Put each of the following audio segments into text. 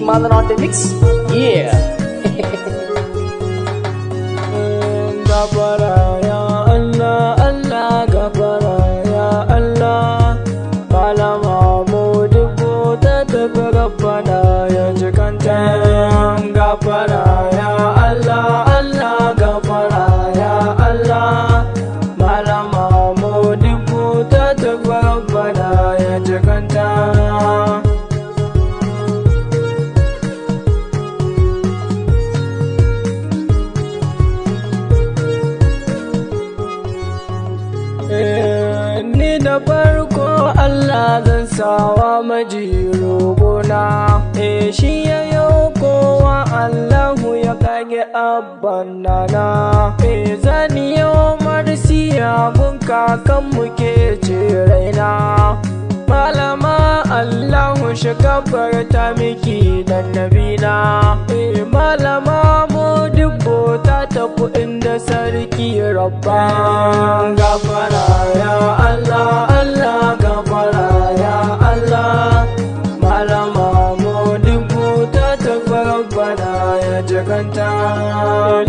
Mother on the mix. Yeah. Gafara ya Allah, Allah gafara ya Allah. Malama mu dubu ta tafi rabbana ya jikanta. Gafara ya Allah, Allah gafara ya Allah. Malama mu dubu ta tafi rabbana ya jikanta. Ni da farko Allah zan sawa maji roƙona. Shi ya yau kowa Allahu ya kage abban nana. Zan yau marsiya gun kakan muke ce raina. Malama Allahu shi gafarta miki dan nabina. Malama mu dubbo ta tafi inda sarki rabba. Gafara ya Allah, Allah gafara ya Allah. Malama mu dubbo ta tafi rabbana ya jikanta.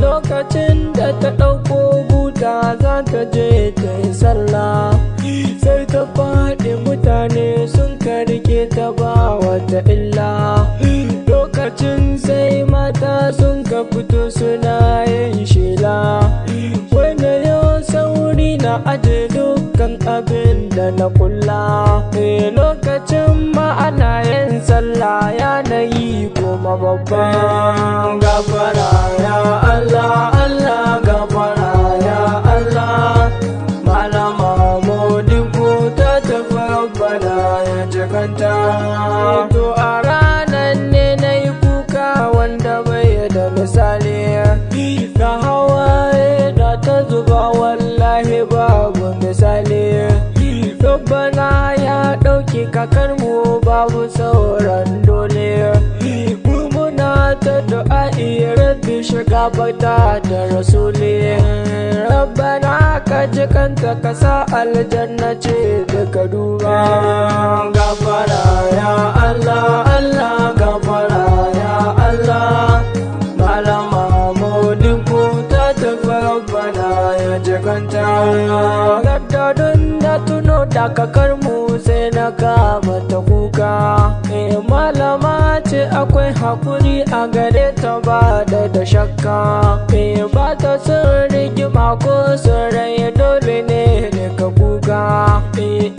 Lokacin da ta ɗauko buta za ta je ta yi sallah, sai ta faɗi mutane sun karke ta ba wata illa. Lokacin sai mata sun ka fito suna yin shela, wanda yau sauri na aje dukkan abin da na kulla. Lokacin ma ana yin sallah yanayi kuma babban. Gafara ya Allah, Allah gafara ya Allah. Malama mu dubu ta tafi rabbana ya jikanta. To a ranar ne na yi kuka wanda bai da misali, ga hawaye da ta zuba wallahi babu misali. Rabbana ya ɗauki kakarmu babu sauran dole. Muna ta du'a'i rabbi shiga bata da rasuli. Rabbana ka ji kanta ka sa aljanna ce daga duba. Gafara ya Allah, Allah gafara ya Allah. Malama mu dubu ta tafi rabbana ya jikanta. Gaddadun na tuno da kakarmu sai na kama ta kuka. Malama ce akwai hakuri a gare ta ba da shakka. Ba ta son rigima ko son rai dole ne ka kuka.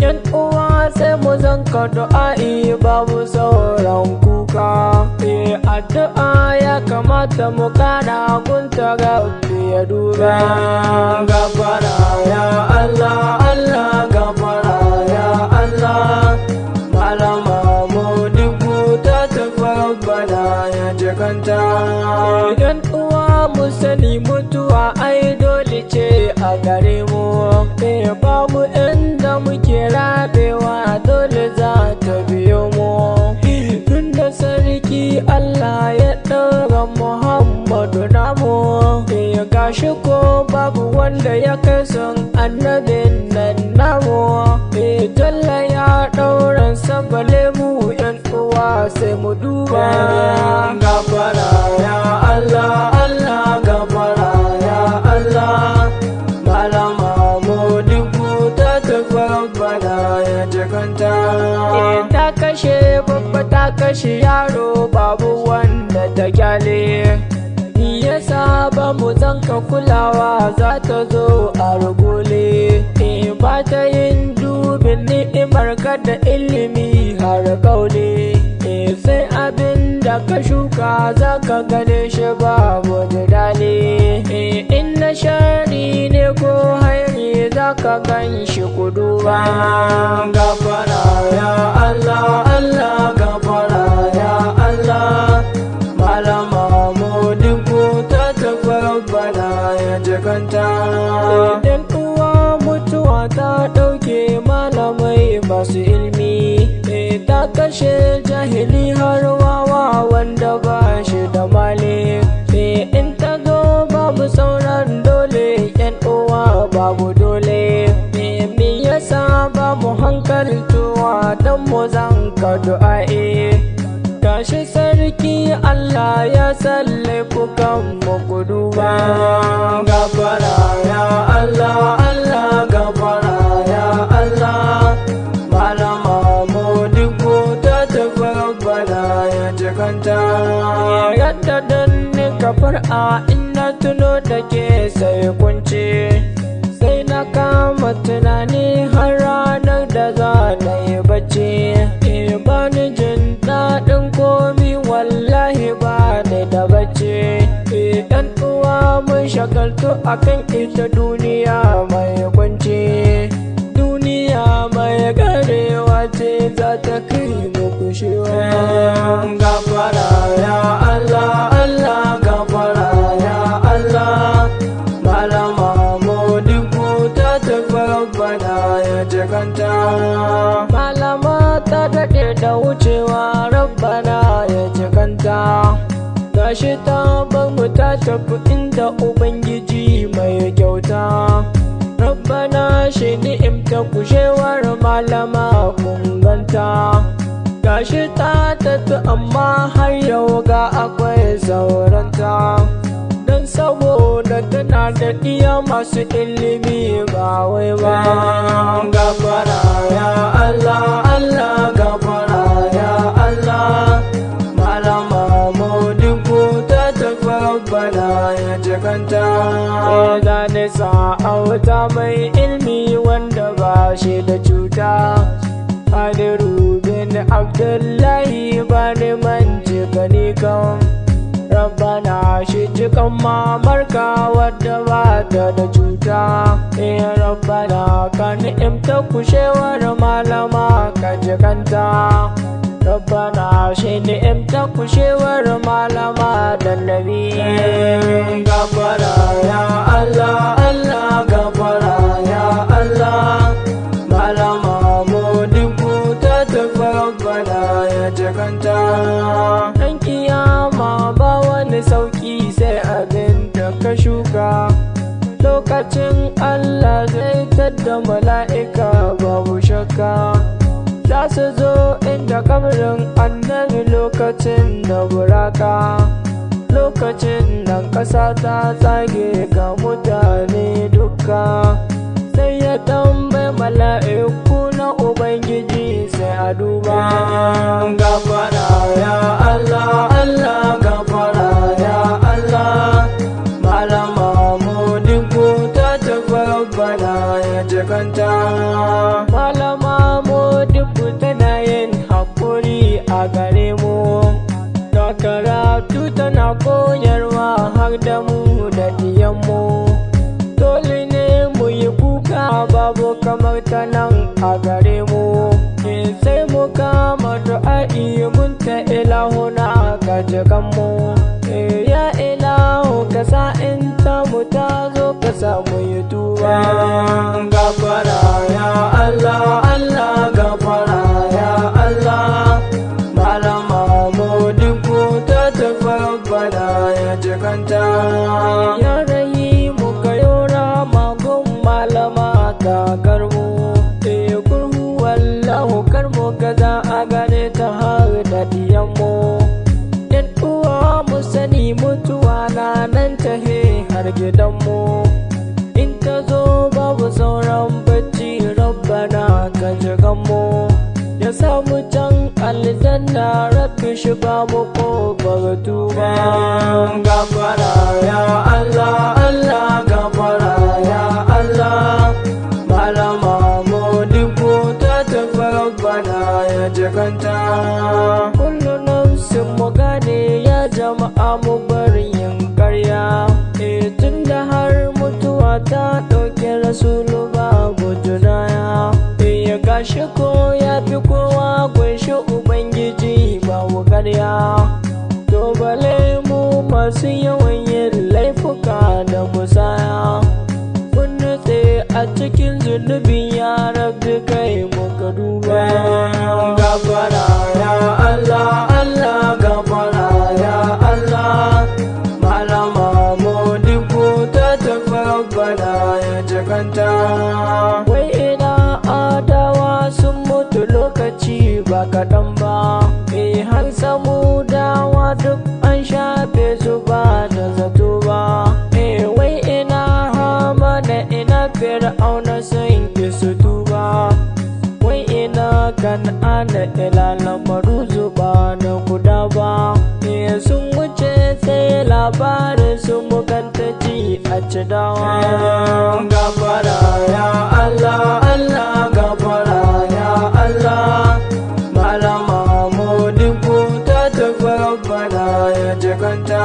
Yan uwa sai mu zanka du'a'i babu sauran kuka. Addu'a ya kamata mu kara gunta rabbi ya duba. Gafara ya Allah, Allah gafara ya Allah. Malama mu dubu ta tafi rabbana ya jikanta. Yan uwa mu sani mutuwa ai dole ce a gare mu. Babu inda muke rabewa dole za ta biyo mu. Tunda sarki Allah ya ɗaura Muhammadu namu. Gashi ko babu wanda ya kai son annabin nan namu. Talla ya ɗauran sabale mu yan uwa sai mu duba. Gafara ya Allah, Allah gafara ya Allah. Malama mu dubu ta tafi rabbana ya jikanta. Ta kashe babba ta kashe yaro babu wanda ta kyale. Yasa ba mu zanka kulawa za ta zo a rugule. Ba ta yin dubin ni'imar ka da ilimi har kaule. Sai abin da ka shuka za ka gane shi babu jidali. In na shari ne ko hairi za ka gan shi kuduwa. Gafara ya Allah, Allah gafara ya Allah. Malama mu dubu ta tafi rabbana ya jikanta. Idan uwa mutuwa ta ɗauke malamai masu ilmi. Ta kashe jahili har wawa wanda ba shi da mali. In ta zo babu sauran dole yan uwa babu dole. Me yasa ba mu hankaltuwa don mu zanka du'a'i. Ka gashi sarki Allah ya salle kukan muku duba. Gafara ya Allah, Allah gafara ya Allah, malama mu dubu ta tafi rabbana ya jikanta. Yadda dan ni kafar a ina tuno da ke sai kunce, sai na kama tunani har ranar da za na yi bacci. Ba ni jin daɗin komi wallahi ba ni da bacci. Ɗan uwa mun shagaltu akan ita duniya mai kunci, duniya mai karewa ce za ta kai mu kushewa. Gafara ya Allah, Allah gafara ya Allah, malama mu dubu ta tafi rabbana ya jikanta. Malama ta daɗe da wucewa rabbana ya jikanta, gashi ta bar mu ta tafi inda ubangiji mai kyauta. Rabbana shi ni'imta kushewar malama kunganta, gashi ta tafi amma har yau ga akwai sauranta, don saboda tana da iya masu ilimi ba wai ba. Gafara ya Allah, Allah gafara ya Allah, malama mu dubu ta tafi rabbana ya jikanta. Da nisa auta mai ilmi wanda ba shi da cuta, Hadiru bin Abdullahi ba ni manci gani kan. Rabbana shi jikan mamarka wadda ba ta da cuta. Rabbana ka ni'imta kushewar malama ka jikanta. Rabbana shi ni'imta kushewar malama da nabi. Gafara ya Allah, Allah gafara ya Allah, malama mu dubu ta tafi rabbana ya jikanta. Ɗan kiyama ba wani sauki sai abin da ka shuka, lokacin Allah zai tadda mala'ika babu shakka. Za su zo inda kabarin annabi lokacin da buraka, lokacin nan ƙasa ta tsage ga mutane duka. Sai ya tambayi mala'iku na Ubangiji sai a duba. Gafara ya Allah, Allah gafara ya Allah, malama mu dubu ta tafi rabbana ya jikanta. Malama mu dubu tana yin haƙuri a gare mu, da karatu tana koyarwa har da mu da diyanmu. Dole ne mu yi kuka babu kamar ta nan a gare mu, sai mu kama du'a'i mun ta ilahuna ka jikanmu. Ya ilahu ka sa in ta mu ta zo ka samu yi tuba. Gafara ya Allah, Allah gafara ya Allah, malama mu dubu ta tafi rabbana ya jikanta. Ya rayi mu kayo rama gun malama ta karmu. Kurhu wallahu karmu gaza a gane ta har da diyanmu. Yan uwa mu sani mutuwa na nan tahe har gidanmu, in ta zo babu sauran bacci rabbana ka jikanmu. Ya samu can aljanna rabbi shi ba mu ƙofar tuba. Gafara ya Allah, Allah gafara ya Allah, malama mu dubu ta tafi rabbana ya jikanta. Kullu nafsin mu gane ya jama'a mu bari yin ƙarya. Tunda har mutuwa ta ɗauke rasulu babu junaya. Ya gashi ko ya fi kowa kunshi Ubangiji babu ƙarya. To bale mu masu yawan yin laifuka da musaya, mun nutse a cikin zunubi ya rabbi kai muka duba. Gafara ya Allah, Allah gafara ya Allah, malama mu dubu ta tafi rabbana ya jikanta. Wai ina adawa sun mutu lokaci ba kaɗan ba, har samu kan ana ila lamaru zuba da guda ba sun wuce sai labarin su muganta ji a ci dawa gafara ya Allah Allah gafara ya Allah malama mu dubu ta tafi rabbana ya jikanta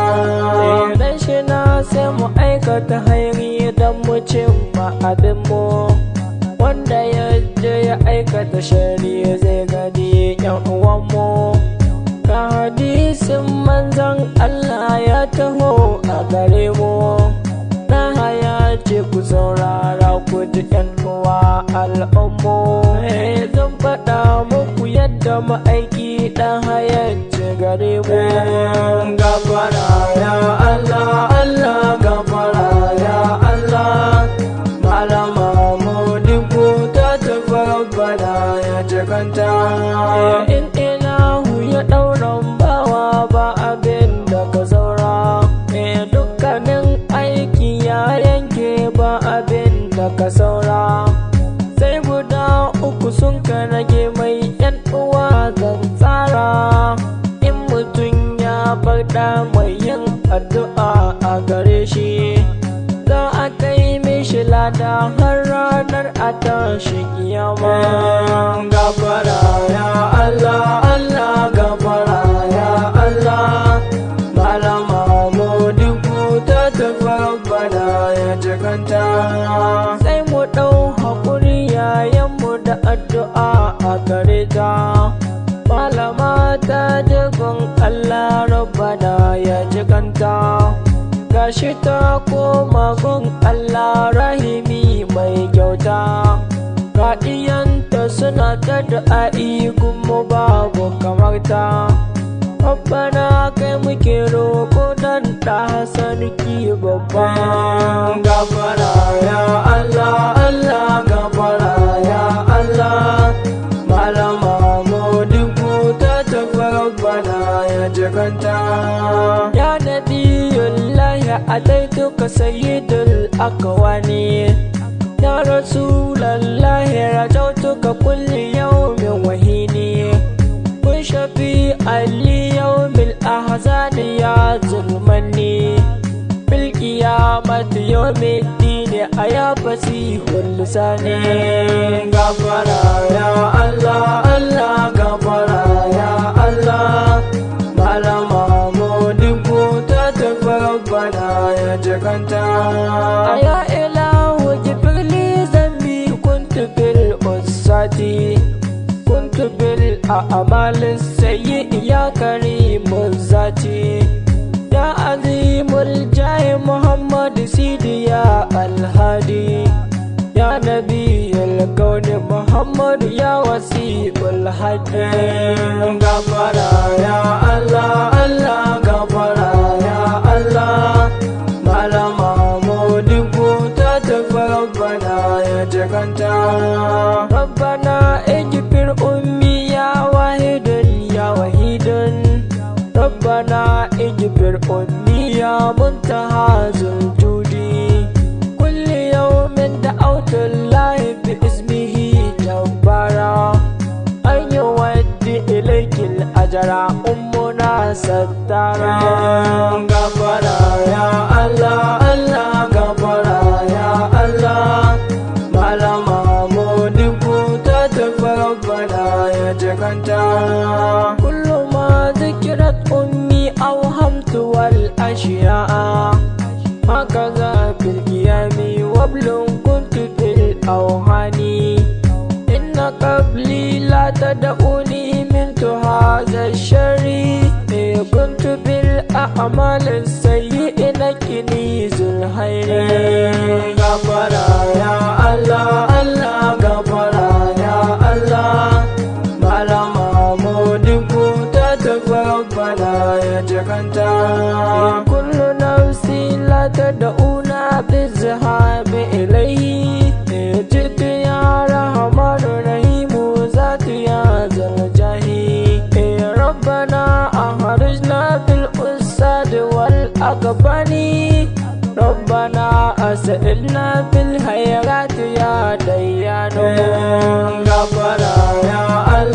dan shi na sai mu aikata hairi dan mu cimma abin mu wanda ya je ya aikata shari zai gadi yan uwanmu ka hadisin manzon Allah ya taho a gare mu na haya ce ku saurara ku ji yan uwa al'ummu zan faɗa muku yadda ma'aiki ɗan haya ce gare mu gafara ya Allah Allah gafara ya Allah malama bada ya jikanta in ilahu ya ɗauran bawa ba abin da ka saura dukkanin aiki ya yanke ba abin da ka saura sai guda uku sun ka rage mai yan uwa zan tsara in mutum ya faɗa mai yin addu'a a gare shi za a kai mishi lada har ranar a tashi kiyama gafara ya Allah Allah gafara ya Allah malama mu dubu ta tafi rabbana ya jikanta sai mu ɗau haƙuri yayanmu da addu'a a gare ta malama ta jigon Allah rabbana ya jikanta gashi ta koma gun Allah rahimi mai kyauta ga iyanta suna ta du'a'i kuma babu kamar ta Rabbana kai muke roƙo dan ɗa sarki babba gafara ya Allah Allah gafara ya Allah malama mu dubu ta tafi rabbana ya jikanta ya nabiyullahi ataituka sayyidul akwani ya rasulallahi rajautuka kulli yawmin wahini kun shafi ali yawmil ahzani ya zulmani bil qiyamati yawmiddin aya fasihul lisani gafara ya Allah Allah gafara ya Allah malama mu dubu ta tafi rabbana ya jikanta aya ilahu jibrili zambi kuntu bil usati kuntu bil a'malis sayyi ya karimul zati ya azimul jahi muhammad sidi ya alhadi ya nabiyul kauni muhammad ya wasiul hadi gafara ya Allah Allah gafara ya Allah malama mu dubu ta tafi rabbana ya jikanta rabbana ijfir ummi ya wahidun ya wahidun rabbana ijfir ummi ya muntaha zuljudi kulli yawmin da'awtullahi bi ismihi jabbara an yuwaddi ilaykil ajra ummuna sattara gafara ya Allah Allah gafara ya Allah malama mu dubu ta tafi rabbana ya jikanta kullu ma zikirat ummi awhamtu wal ashiya'a hakaza fil qiyami wablun kuntu fil awhani inna qabli la tad'uni min hadha ash-shari kuntu bil a'mal as-sayyi'i nakini zul hayri gafara ya Allah Allah gafara ya Allah malama mu dubu ta tafi rabbana ya jikanta kullu nafsi la tad'una bizhabi ilayhi jitu ya rahman rahim zati ya zal jahi rabbana ahrijna fil usad wal aqbani rabbana as'ilna fil hayrat ya dayyanu gafara ya Allah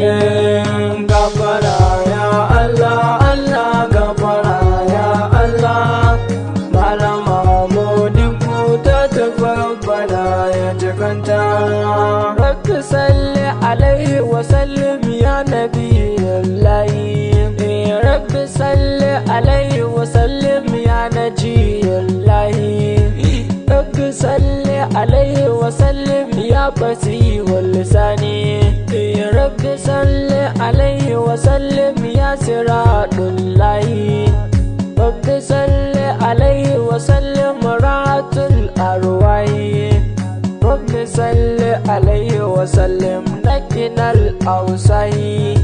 kullum. Gafara ya Allah, Allah gafara ya Allah. Malama mu dubu ta tafi rabbana ya jikanta. Rabbi salli alaihi wa sallim ya nabiyallahi. Rabbi salli alaihi wa sallim ya najiyallahi. Rabbi salli alaihi wa sallim ya fasihul lisani. Rabbi salli alaihi wa sallim ya siradullahi. Rabbi salli alaihi wa sallim rahatul arwahi. Rabbi salli alaihi wa sallim nakinal awsahi.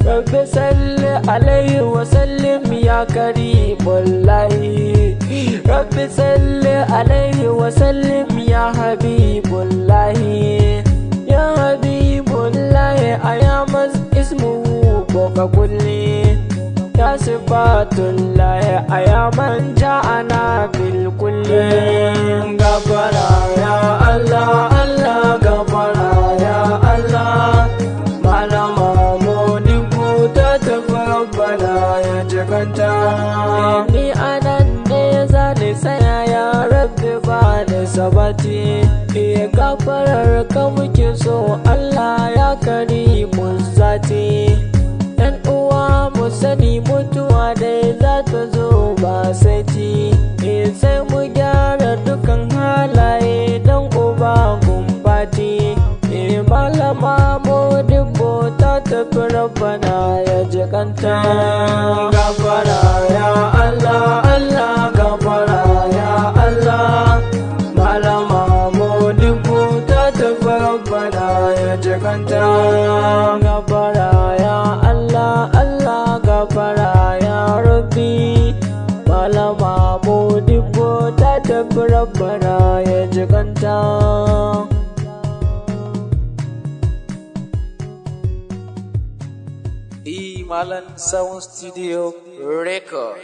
Rabbi salli alaihi wa sallim ya karimullahi. Rabbi salli alaihi wa sallim ya habibullahi. Ya habibullahi ayamas ismuhu boka kulli. Ya sifatullahi ayaman ja'ana bil kulli. Gafara ya Allah, Allah gafara ya Allah. Malama mu dubu ta tafi rabbana ya jikanta. Ni anan ne zani tsaya ya rabbi ba da sabati. Gafarar ka muke so Allah ya karimu zati. Yan uwa mu sani mutuwa dai za ta zo ba sati. Sai mu gyara dukan halaye don uba gumbati. Malama mu dubu ta tafi rabbana ya jikanta. Gafara ya Allah, Allah gafara ya Allah. Malama mu dubu ta tafi rabbana ya jikanta. Gafara ya Allah, Allah gafara ya Rabbi. Malama mu dubu ta tafi rabbana ya jikanta. Malan Sound Studio Record.